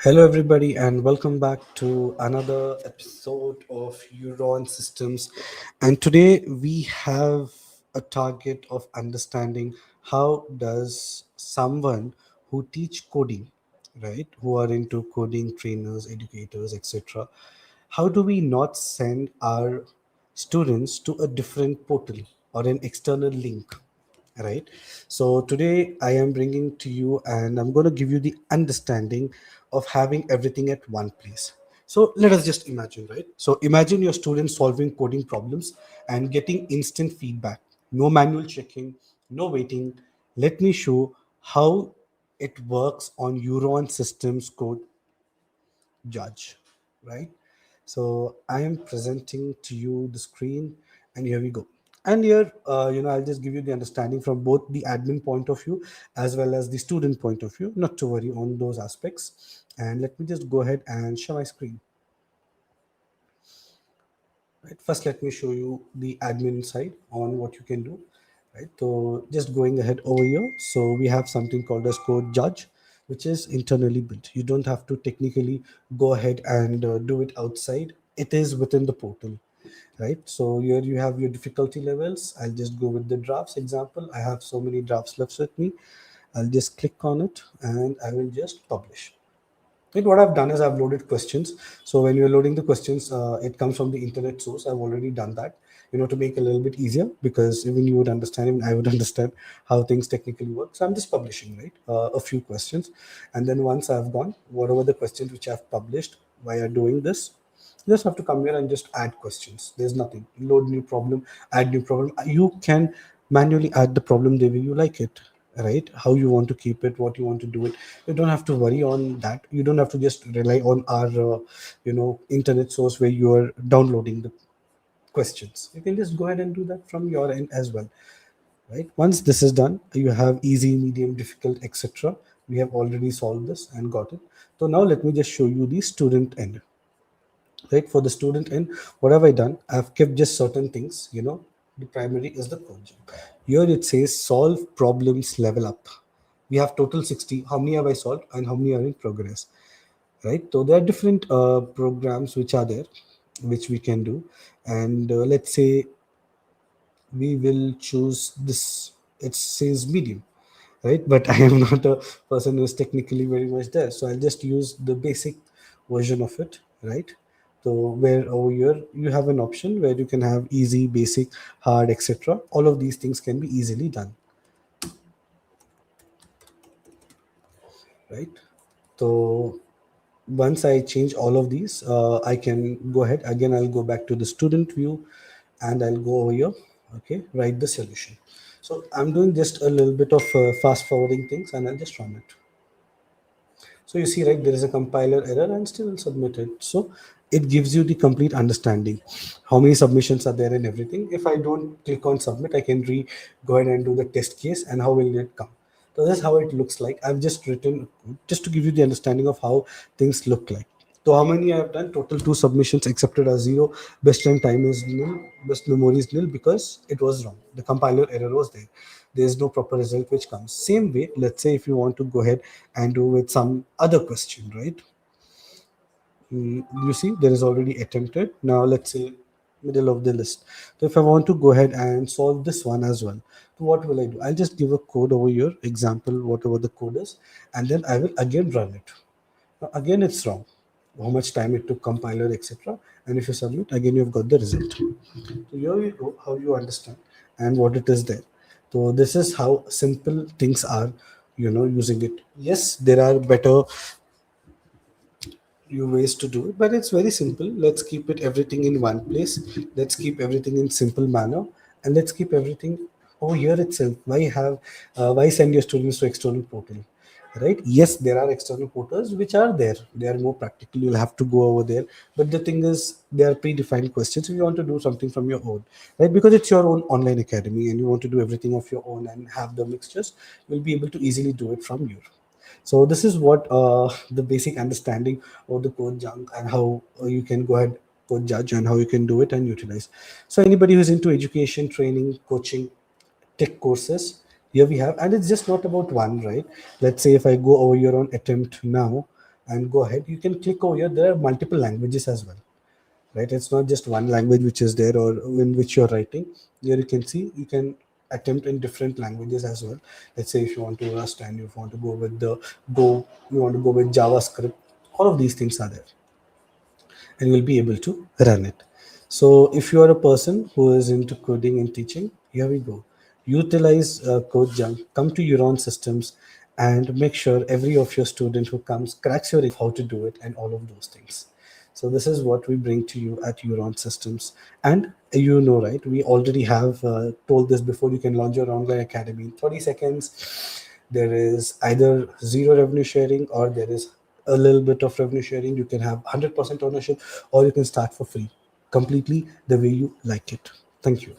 Hello, everybody, and welcome back to another episode of Euron Systems. And today we have a target of understanding how does someone who teach coding, right, who are into coding trainers, educators, etc., how do we not send our students to a different portal or an external link, right? So today I am bringing to you and I'm going to give you the understanding of having everything at one place. So let us just imagine, right? So imagine your students solving coding problems and getting instant feedback, no manual checking, no waiting. Let me show how it works on Euron systems code judge, right? So I am presenting to you the screen, and here we go. And here, I'll just give you the understanding from both the admin point of view as well as the student point of view. Not to worry on those aspects. And let me just go ahead and share my screen. Right. First, let me show you the admin side on what you can do. Right. So just going ahead over here. So we have something called as code judge, which is internally built. You don't have to technically go ahead and do it outside. It is within the portal. Right. So here you have your difficulty levels. I'll just go with the drafts example. I have so many drafts left with me. I'll just click on it and I will just publish. Right, what I've done is I've loaded questions. So when you're loading the questions, it comes from the internet source. I've already done that, to make it a little bit easier because even you would understand, even I would understand how things technically work. So I'm just publishing, right, a few questions. And then once I've gone, whatever the questions which I've published via doing this, you just have to come here and just add questions. There's nothing. Load new problem, add new problem. You can manually add the problem the way you like it, right? How you want to keep it, what you want to do it. You don't have to worry on that. You don't have to just rely on our, internet source where you are downloading the questions. You can just go ahead and do that from your end as well, right? Once this is done, you have easy, medium, difficult, etc. We have already solved this and got it. So now let me just show you the student end. Right, for the student end, what have I done? I've kept just certain things. The primary is the project. Here it says solve problems level up. We have total 60. How many have I solved and how many are in progress? Right, so there are different programs which are there which we can do. And let's say we will choose this. It says medium, right? But I am not a person who is technically very much there, so I'll just use the basic version of it, right? So where over here you have an option where you can have easy, basic, hard, etc. All of these things can be easily done, right? So once I change all of these, I can go ahead again. I'll go back to the student view and I'll go over here. Okay, write the solution. So I'm doing just a little bit of fast forwarding things and I'll just run it. So you see, right, there is a compiler error and still submitted. So it gives you the complete understanding how many submissions are there and everything. If I don't click on submit, I can go ahead and do the test case and how will it come. So that's how it looks like. I've just written just to give you the understanding of how things look like. So how many I have done? Total 2 submissions accepted as zero. Best time is nil. Best memory is nil because it was wrong. The compiler error was there. There is no proper result which comes. Same way, let's say if you want to go ahead and do with some other question, right? You see, there is already attempted. Now let's say middle of the list. So if I want to go ahead and solve this one as well, so what will I do? I'll just give a code over here, example, whatever the code is, and then I will again run it. Now, again, it's wrong. How much time it took, compiler, etc. And if you submit, again, you've got the result. So here you go, how you understand and what it is there. So this is how simple things are, using it. Yes, there are better new ways to do it, but it's very simple. Let's keep it everything in one place. Let's keep everything in simple manner, and let's keep everything over here itself. Why send your students to external portal, right? Yes, there are external portals which are there. They are more practical. You'll have to go over there, but the thing is, they are predefined questions. If you want to do something from your own, right? Because it's your own online academy, and you want to do everything of your own and have the mixtures, you'll be able to easily do it from here. So this is what the basic understanding of the code junk and how you can go ahead code judge and how you can do it and utilize. So anybody who's into education, training, coaching, tech courses, here we have, and it's just not about one, right? Let's say if I go over here on attempt now and go ahead, you can click over here. There are multiple languages as well, right? It's not just one language which is there or in which you're writing. Here you can see you can attempt in different languages as well. Let's say if you want to Rust and you want to go with the Go, you want to go with JavaScript, all of these things are there and you will be able to run it. So if you are a person who is into coding and teaching, here we go. Utilize code junk, come to Euron systems and make sure every of your student who comes cracks your how to do it and all of those things. So this is what we bring to you at Euron Systems. And you know, right, we already have told this before, you can launch your online academy in 30 seconds. There is either zero revenue sharing or there is a little bit of revenue sharing. You can have 100% ownership or you can start for free, completely the way you like it. Thank you.